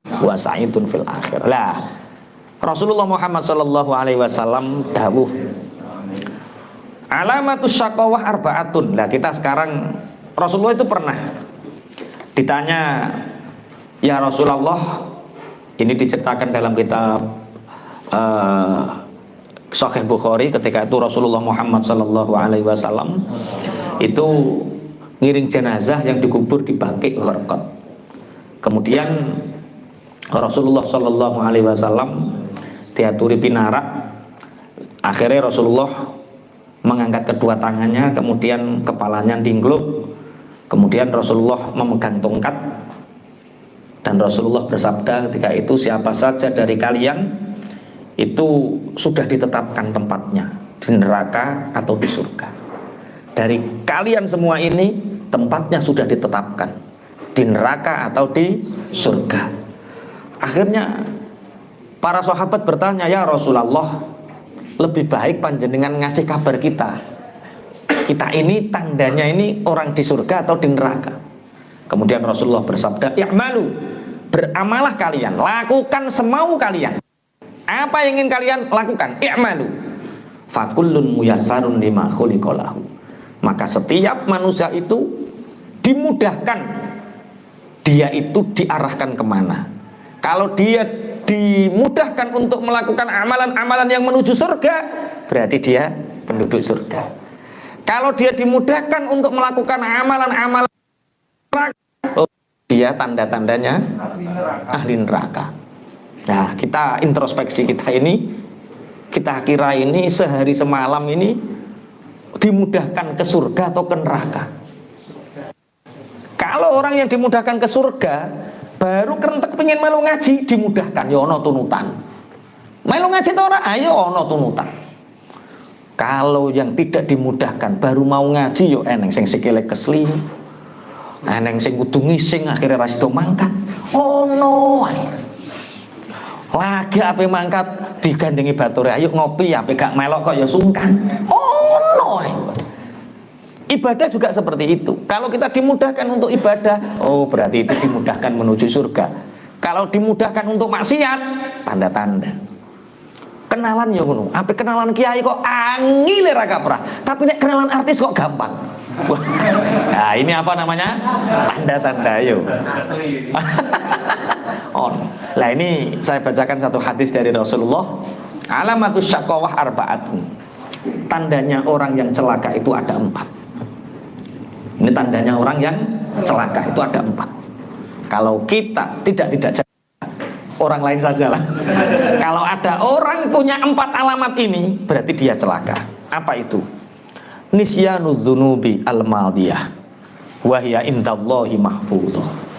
wa sa'idun fil akhir. Lah Rasulullah Muhammad sallallahu alaihi wasallam dawuh alamatus syaqawah arba'atun. Lah kita sekarang, Rasulullah itu pernah ditanya, ya Rasulullah, ini diceritakan dalam kitab Sahih Bukhari, ketika itu Rasulullah Muhammad sallallahu alaihi wasallam itu ngiring jenazah yang dikubur di Baqi' Gharqad. Kemudian Rasulullah sallallahu alaihi wasallam diaturi pinarak. Akhirnya Rasulullah mengangkat kedua tangannya, kemudian kepalanya dingkluk, kemudian Rasulullah memegang tongkat, dan Rasulullah bersabda ketika itu, siapa saja dari kalian itu sudah ditetapkan tempatnya di neraka atau di surga. Dari kalian semua ini tempatnya sudah ditetapkan di neraka atau di surga. Akhirnya para sahabat bertanya, ya Rasulullah, lebih baik panjenengan ngasih kabar kita ini tandanya ini orang di surga atau di neraka. Kemudian Rasulullah bersabda, i'malu, beramalah kalian, lakukan semau kalian. Apa yang ingin kalian lakukan? I'malu fakullun muyassarun lima khuliqa lahu. Maka setiap manusia itu dimudahkan, dia itu diarahkan kemana. Kalau dia dimudahkan untuk melakukan amalan-amalan yang menuju surga, berarti dia penduduk surga. Kalau dia dimudahkan untuk melakukan amalan-amalan neraka, dia tanda-tandanya ahli neraka. Nah, kita introspeksi kita ini, kita kira ini sehari semalam ini dimudahkan ke surga atau ke neraka. Kalau orang yang dimudahkan ke surga, baru kerentek pengen melu ngaji, dimudahkan, ya ono tunutan. Melu ngaji to ora? Ayo ono tunutan. Kalau yang tidak dimudahkan, baru mau ngaji, yo eneng sing sikile kesli, eneng sing kudu ngising akhirnya ra sida mangkat. Ono ae. Lagi ape mangkat digandengi bature, ayo ngopi, ape gak melok kok ya sungkan. Ono ae. Ibadah juga seperti itu. Kalau kita dimudahkan untuk ibadah, oh berarti itu dimudahkan menuju surga. Kalau dimudahkan untuk maksiat, tanda-tanda. Kenalan ya ngono. Ape kenalan kiai kok angile ra kaprah, tapi nek kenalan artis kok gampang. Nah, ini apa namanya? Tanda-tanda yo. Oh. Lah ini saya bacakan satu hadis dari Rasulullah. Alamatus syaqawah arba'atun. Tandanya orang yang celaka itu ada 4. Ini tandanya orang yang celaka itu ada 4. Kalau kita tidak celaka, orang lain sajalah. Kalau ada orang punya 4 alamat ini, berarti dia celaka. Apa itu? Nisyanud dzunubi al-madiyah wa hiya indallahi mahfudhah.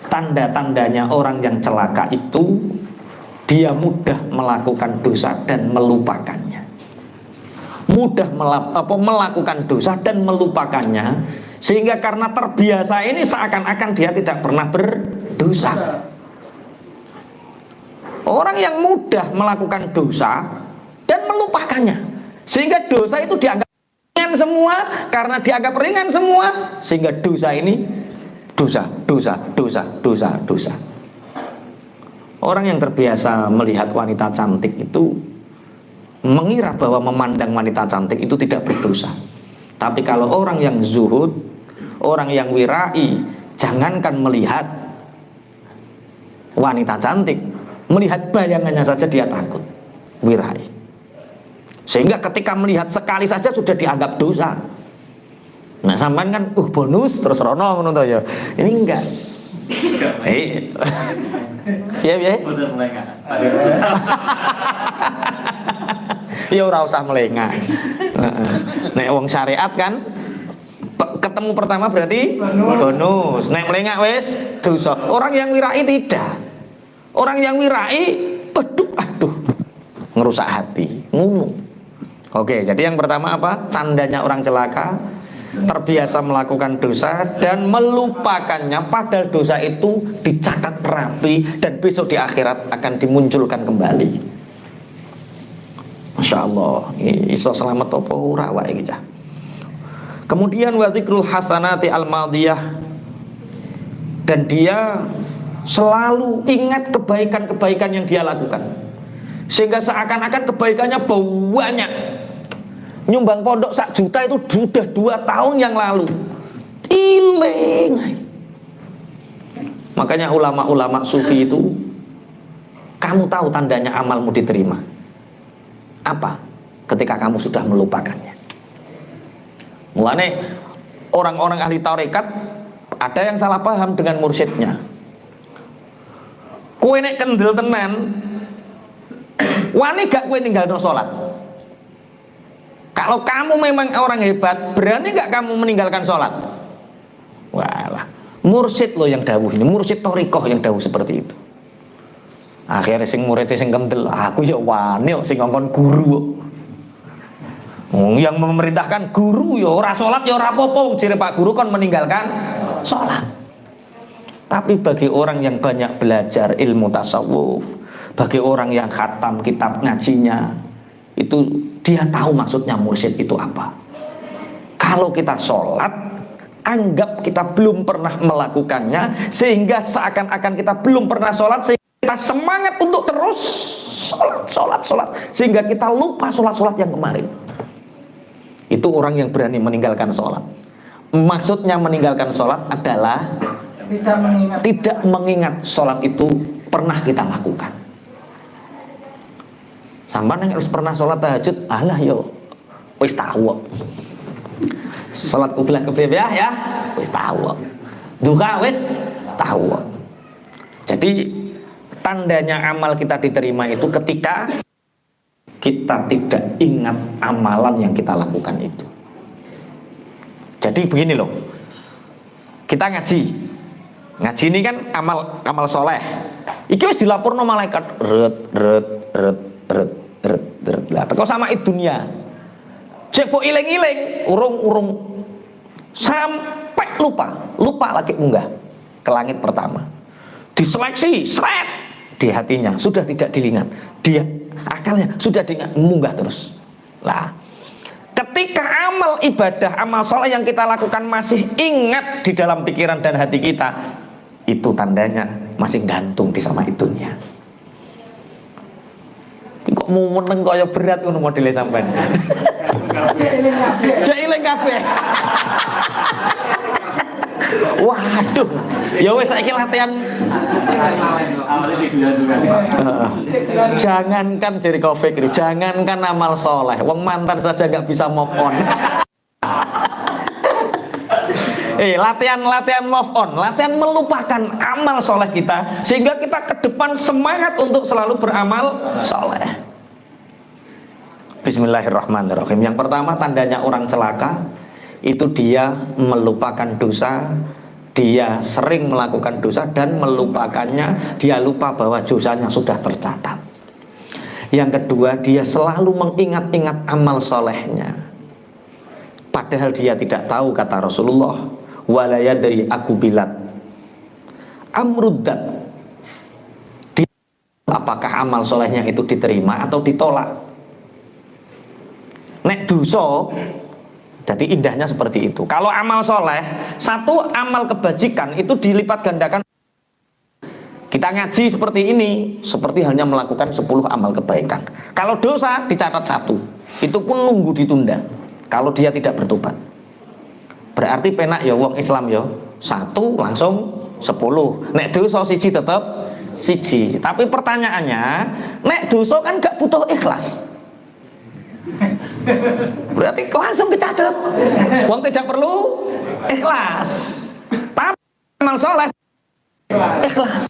Tanda-tandanya orang yang celaka itu, dia mudah melakukan dosa dan melupakannya. Mudah melakukan dosa dan melupakannya, sehingga karena terbiasa ini seakan-akan dia tidak pernah berdosa. Orang yang mudah melakukan dosa dan melupakannya, sehingga dosa itu dianggap ringan semua. Karena dianggap ringan semua, sehingga dosa ini dosa. Orang yang terbiasa melihat wanita cantik itu mengira bahwa memandang wanita cantik itu tidak berdosa. Tapi kalau orang yang zuhud, orang yang wirai, jangankan melihat wanita cantik, melihat bayangannya saja dia takut, wirai. Sehingga ketika melihat sekali saja sudah dianggap dosa. Nah sampean kan bonus terus rono ngono to ya. Ini enggak. Piye? Ya ora usah melengah. Nek wong syariat kan ketemu pertama berarti bonus. Nek melengah wis dosa. Orang yang wirai tidak. Orang yang wirai aduh ngerusak hati. Oke, jadi yang pertama apa? Tandanya orang celaka, terbiasa melakukan dosa dan melupakannya, padahal dosa itu dicatat rapi dan besok di akhirat akan dimunculkan kembali. Masya Allah, iso selamat apa ora wae iki cah. Kemudian wa dzikrul hasanati al madiyah, dan dia selalu ingat kebaikan-kebaikan yang dia lakukan, sehingga seakan-akan kebaikannya banyak. Nyumbang pondok 1 juta itu sudah 2 tahun yang lalu. Iling. Makanya ulama-ulama sufi itu, kamu tahu tandanya amalmu diterima apa? Ketika kamu sudah melupakannya. Mulane orang-orang ahli tarekat ada yang salah paham dengan mursyidnya. Kowe nek kendel tenan, wani gak kowe ninggalno salat? Kalau kamu memang orang hebat, berani gak kamu meninggalkan sholat? Walah, mursyid loh yang dawuh ini, mursyid thariqah yang dawuh seperti itu. Akhirnya sing muridnya sing kendel, aku ya wani kok sing ngongkon guru. Yang memerintahkan guru ya ora sholat ya ora apa-apa, jere Pak Guru kan meninggalkan sholat. Tapi bagi orang yang banyak belajar ilmu tasawuf, bagi orang yang khatam kitab ngajinya, itu dia tahu maksudnya mursyid itu apa. Kalau kita sholat, anggap kita belum pernah melakukannya, sehingga seakan-akan kita belum pernah sholat, sehingga kita semangat untuk terus sholat, sehingga kita lupa sholat yang kemarin. Itu orang yang berani meninggalkan sholat. Maksudnya meninggalkan sholat adalah tidak mengingat sholat itu pernah kita lakukan. Sampai yang harus pernah sholat tahajud, alah yo, wis tahu. Sholat qiblah ya, wis tahu. Duha wis tahu. Jadi tandanya amal kita diterima itu ketika kita tidak ingat amalan yang kita lakukan itu. Jadi begini loh, kita ngaji ini kan amal soleh. Iki wis dilaporno malaikat, ret. Lah teko sama dunia. Cek po iling-iling, urung sampai lupa lagi munggah ke langit pertama. Diseleksi, seret di hatinya, sudah tidak diingat. Dia akalnya sudah diingat, munggah terus. Lah, ketika amal ibadah, amal soleh yang kita lakukan masih ingat di dalam pikiran dan hati kita, itu tandanya masih gantung di sama itunya. Kok mau meneng kaya berat ngono modele sampean. Jailing kabeh. Waduh, ya wis saiki latihan. Jangankan jari Taufik, jangankan amal soleh, wong mantan saja nggak bisa move on. Latihan move on, latihan melupakan amal soleh kita, sehingga kita ke depan semangat untuk selalu beramal soleh. Bismillahirrahmanirrahim. Yang pertama tandanya orang celaka itu dia melupakan dosa, dia sering melakukan dosa dan melupakannya, dia lupa bahwa dosanya sudah tercatat. Yang kedua, dia selalu mengingat-ingat amal solehnya, padahal dia tidak tahu, kata Rasulullah, wala yadri akubilat amruddat, apakah amal solehnya itu diterima atau ditolak. Nek dosa, jadi indahnya seperti itu. Kalau amal soleh, satu amal kebajikan itu dilipat gandakan. Kita ngaji seperti ini, seperti halnya melakukan 10 amal kebaikan. Kalau dosa dicatat 1, itu pun nunggu ditunda kalau dia tidak bertobat. Berarti penak ya wong Islam ya, 1 langsung 10. Nek dosa siji tetep siji. Tapi pertanyaannya, nek dosa kan gak butuh ikhlas. Berarti langsung kecadet. Wong tidak perlu ikhlas. Tapi amal soleh ikhlas.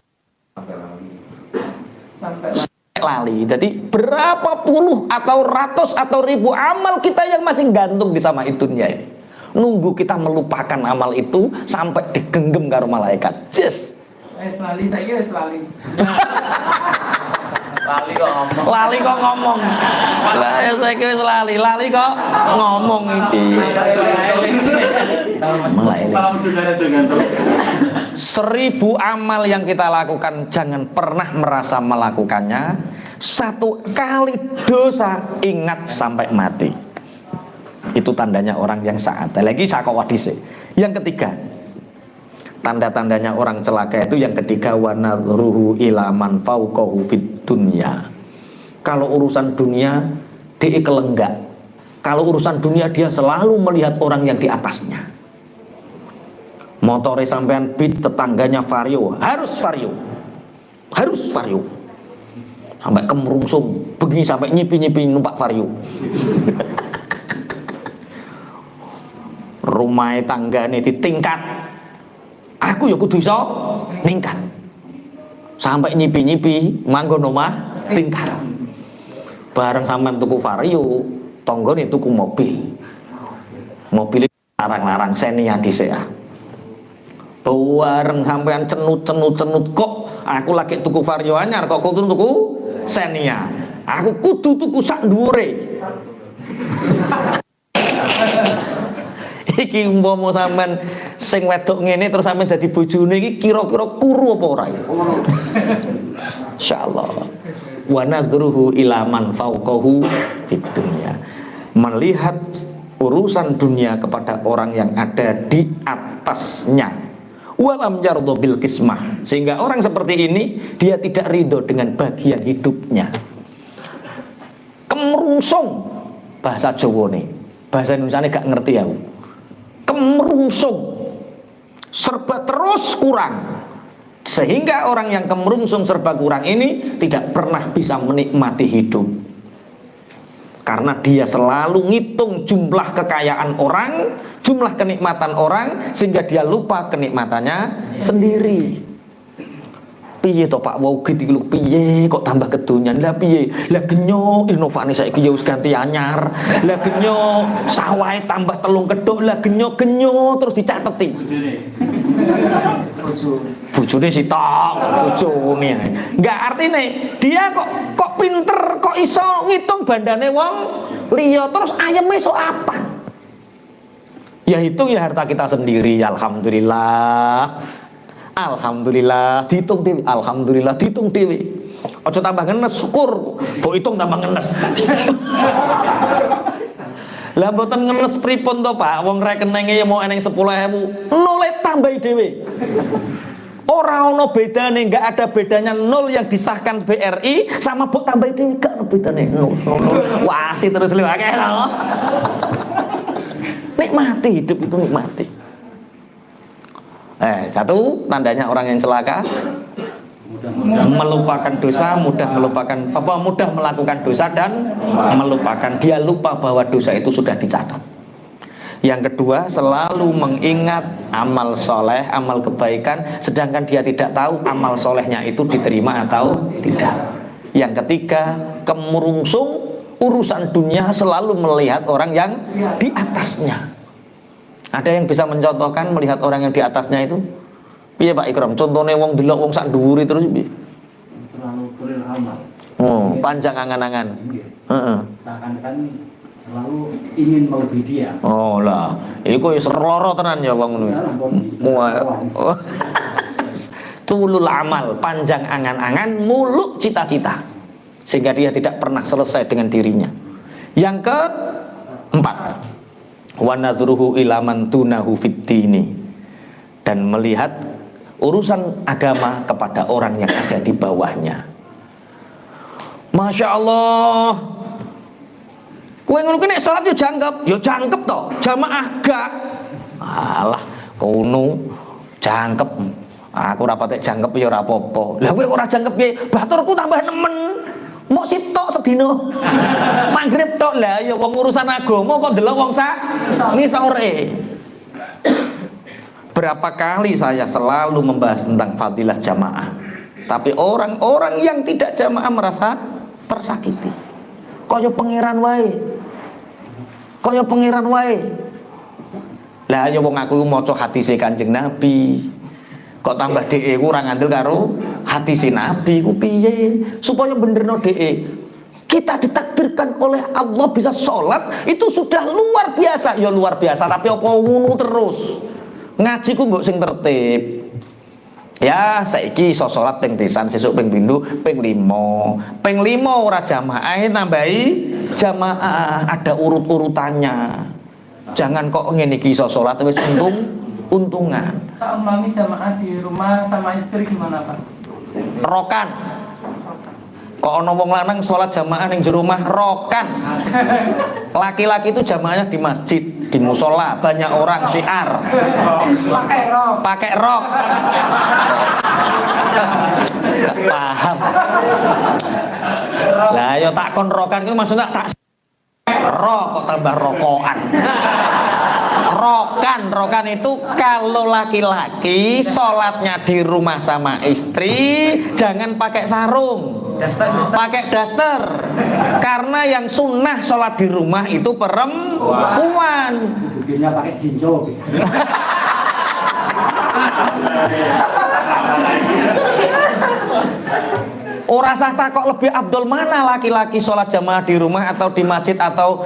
Lali. Jadi berapa puluh atau ratus atau ribu amal kita yang masih gantung di sama itunya ini. Nunggu kita melupakan amal itu sampai digenggam karo malaikat. Yes. Lali saya kira lali. Lali kok ngomong. Lah ya saya kira lali kok ngomong iki. Mulai 1000 amal yang kita lakukan jangan pernah merasa melakukannya. 1 kali dosa ingat sampai mati. Itu tandanya orang yang saat. Lagi sakowadise. Yang ketiga, Tanda-tandanya orang celaka itu yang ketiga, wa nadhruhu ila man fawqahu fid dunya. Kalau urusan dunia dia kelenggak. Kalau urusan dunia dia selalu melihat orang yang di atasnya. Motore sampean beat, tetangganya vario, harus vario. Harus vario. Sampai kemerungsung, begini sampai nyipi-nyipi numpak vario. Rumah tanggane ditingkat. Aku ya kudu iso ningkat. Sampai nyipi-nyipi manggon omah tingkat. Bareng sampean tuku vario, tanggane tuku mobil. Mobil larang-larang Xenia dhisik. Bareng sampean cenut kok aku lagi tuku vario anyar kok kudu tuku Xenia. Aku kudu tuku sak dhuwure. Iki umpama sampean sing wedok ngene terus sampean dadi bojone iki kira-kira kuru apa ora ya? Insyaallah. Wa nadhruhu ila man fawqahu fid dunya. Melihat urusan dunia kepada orang yang ada di atasnya. Walam yardha bil qismah, sehingga orang seperti ini dia tidak ridho dengan bagian hidupnya. Kemerungsung bahasa Jawa nih, bahasa Indonesia gak ngerti aku. Kemerungsung, serba terus kurang, sehingga orang yang kemerungsung serba kurang ini tidak pernah bisa menikmati hidup. Karena dia selalu ngitung jumlah kekayaan orang, jumlah kenikmatan orang, sehingga dia lupa kenikmatannya sendiri. Piye to Pak wau gitu lho, piye kok tambah kedonyan? Lah piye? Lah genyo Innovani saiki ya wis ganti anyar. Lah genyo sawahe tambah telung kedok, lah genyo terus dicateti. Bojone sitok, bojone. Enggak artine dia kok pinter, kok iso ngitung bandane wong liya terus ayeme sok apa? Ya hitung ya harta kita sendiri, alhamdulillah. Alhamdulillah dihitung dewi, alhamdulillah dihitung dewi. Ojo tambah ngenes, syukur. Mbok hitung tambah ngenes. Lah mboten ngenes pripun to Pak? Wong rekenenge ya mau eneng 10.000, nole tambah dhewe. Ora ono bedane, enggak ada bedanya nol yang disahkan BRI sama mbok tambah dhewe, gak ono bedane. Nol. Wasi terus lho akeh lho. Nikmati hidup itu, nikmati. Satu tandanya orang yang celaka, melupakan dosa, mudah melakukan dosa dan melupakan. Dia lupa bahwa dosa itu sudah dicatat. Yang kedua, selalu mengingat amal soleh, amal kebaikan, sedangkan dia tidak tahu amal solehnya itu diterima atau tidak. Yang ketiga, kemerungsung urusan dunia, selalu melihat orang yang di atasnya. Ada yang bisa mencontohkan melihat orang yang di atasnya itu? Iya Pak Ikram, contohnya wong delok wong sak dhuwuri terus piye? Terlalu kurir amal. Oh, panjang angan-angan. Heeh. Seakan-akan selalu ingin melebihi dia. Oh lah, iku wis loro tenan ya wong ngono. Tulul amal, panjang angan-angan, muluk cita-cita. Sehingga dia tidak pernah selesai dengan dirinya. Yang keempat, wa nadhruhu ila man tunahu fid dini, dan melihat urusan agama kepada orang yang ada di bawahnya. Masya Allah, kowe ngono ki nek salat yo jangkep to, jamaah gak. Alah, kono jangkep. Aku ora patek jangkep ya ora apa-apa. Lah kowe ora jangkep piye? Baturku tambah nemen. Mok sitok sedina. Maghrib tok lah ya wong urusan agama kok delok wong sak ngisore. Berapa kali saya selalu membahas tentang fadilah jamaah. Tapi orang-orang yang tidak jamaah merasa tersakiti. Kaya pangeran wae. Kaya pangeran wae. Lah ya wong aku maca hadise Kanjeng Nabi. Kok tambah DE ku ora ngandel karo hadis Nabi ku piye supaya benerno DE. Kita ditakdirkan oleh Allah bisa sholat itu sudah luar biasa. Ya luar biasa, tapi apa ngono terus. Ngaji ku mbok sing tertib. Ya saiki iso sholat ping pisan, sesuk ping pindho, ping 5. Ping 5 ora jamaah nambahi jamaah, ada urut-urutannya. Jangan kok ngene iki iso sholat wis untung keuntungan. Saat mami jamaah di rumah sama istri gimana Pak? Rokan. Kok ono wong lanang sholat jamaah ning jero rumah rokan. Laki-laki itu jamaahnya di masjid, di musola, banyak orang syiar. Pakai rok. Pakai rok. Gak paham. Lah yo takon rokan itu maksudnya tak rok kok tambah rokokan. Rokan itu kalau laki-laki sholatnya di rumah sama istri jangan pakai sarung, pakai daster. Karena yang sunnah sholat di rumah itu perempuan. Bibirnya pakai ginjo. Ora sah takok lebih abdul mana laki-laki sholat jamaah di rumah atau di masjid atau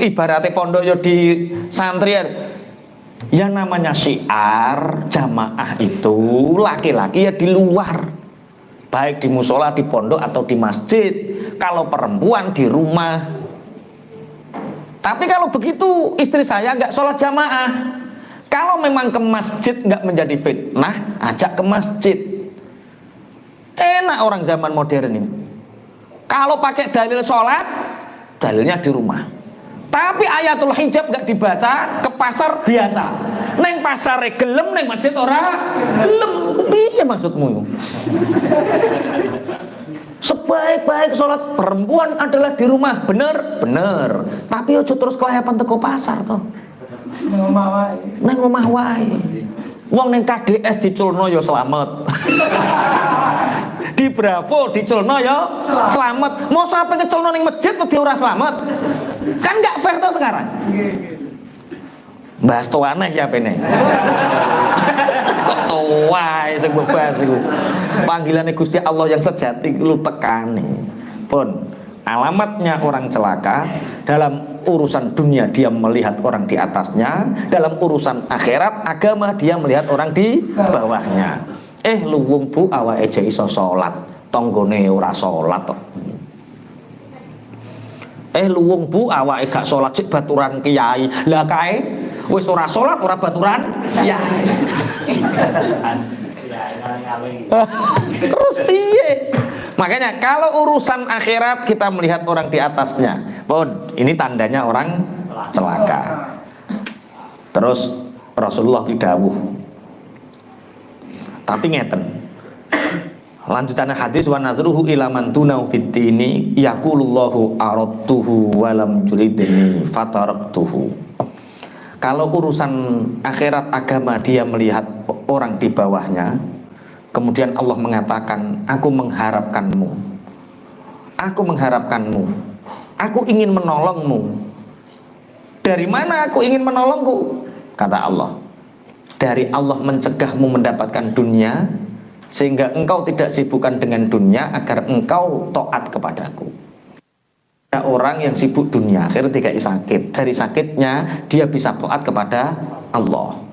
ibaratnya pondok yo di santri. Yang namanya syiar jamaah itu laki-laki ya di luar, baik di musola, di pondok atau di masjid. Kalau perempuan di rumah. Tapi kalau begitu istri saya nggak sholat jamaah. Kalau memang ke masjid nggak menjadi fitnah, ajak ke masjid. Enak orang zaman modern ini. Kalau pakai dalil sholat, dalilnya di rumah. Tapi ayatul hijab nggak dibaca, ke pasar biasa. Neng pasar gelem, neng masjid ora gelem. Piye maksudmu? Sebaik-baik sholat perempuan adalah di rumah, bener. Tapi ojo terus kelayapan teko pasar toh. Neng omah wae. Wong neng KDS diculno yo selamat. Di Bravo diculno yo selamat. Mau sampai keculno neng masjid tuh ora selamat. Kan nggak fair tuh sekarang. Bahas tuh aneh ya pene. Kok tuai sing bahas iku. Panggilane Gusti Allah yang sejati lu tekani. Pun alamatnya orang celaka dalam urusan dunia dia melihat orang di atasnya, dalam urusan akhirat agama dia melihat orang di bawahnya. Lu wong bu awake aja iso salat, tanggane ora salat kok. Lu wong bu awake gak salat cek baturan kiai. Lah kae wis ora salat ora baturan kiai. Terus piye? Makanya kalau urusan akhirat kita melihat orang di atasnya, ini tandanya orang celaka. Terus Rasulullah didhawuh. Tapi ngeten. Lanjutannya hadis wa nadruhu ila man dunau fid dini yaqulullahu aradtuhu wa lam yuridni fataraktuhu. Kalau urusan akhirat agama dia melihat orang di bawahnya, kemudian Allah mengatakan, aku mengharapkanmu, aku ingin menolongmu. Dari mana aku ingin menolongku? Kata Allah, dari Allah mencegahmu mendapatkan dunia, sehingga engkau tidak sibukkan dengan dunia, agar engkau taat kepadaku. Ada orang yang sibuk dunia, akhirnya tidak sakit. Dari sakitnya dia bisa taat kepada Allah.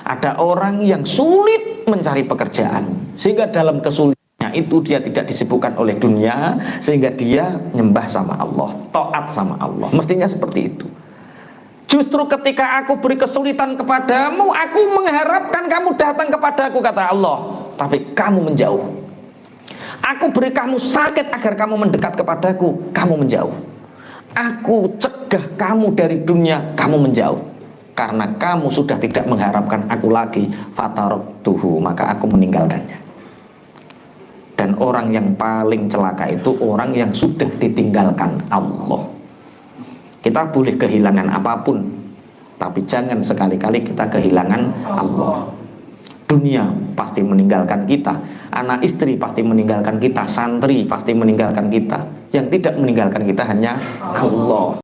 Ada orang yang sulit mencari pekerjaan, sehingga dalam kesulitannya itu dia tidak disibukkan oleh dunia, sehingga dia nyembah sama Allah, taat sama Allah. Mestinya seperti itu. Justru ketika aku beri kesulitan kepadamu, aku mengharapkan kamu datang kepadaku, kata Allah, tapi kamu menjauh. Aku beri kamu sakit agar kamu mendekat kepadaku, kamu menjauh. Aku cegah kamu dari dunia, kamu menjauh. Karena kamu sudah tidak mengharapkan aku lagi, fataraktuhu, maka aku meninggalkannya. Dan orang yang paling celaka itu orang yang sudah ditinggalkan Allah. Kita boleh kehilangan apapun, tapi jangan sekali-kali kita kehilangan Allah. Dunia pasti meninggalkan kita, anak istri pasti meninggalkan kita, santri pasti meninggalkan kita. Yang tidak meninggalkan kita hanya Allah.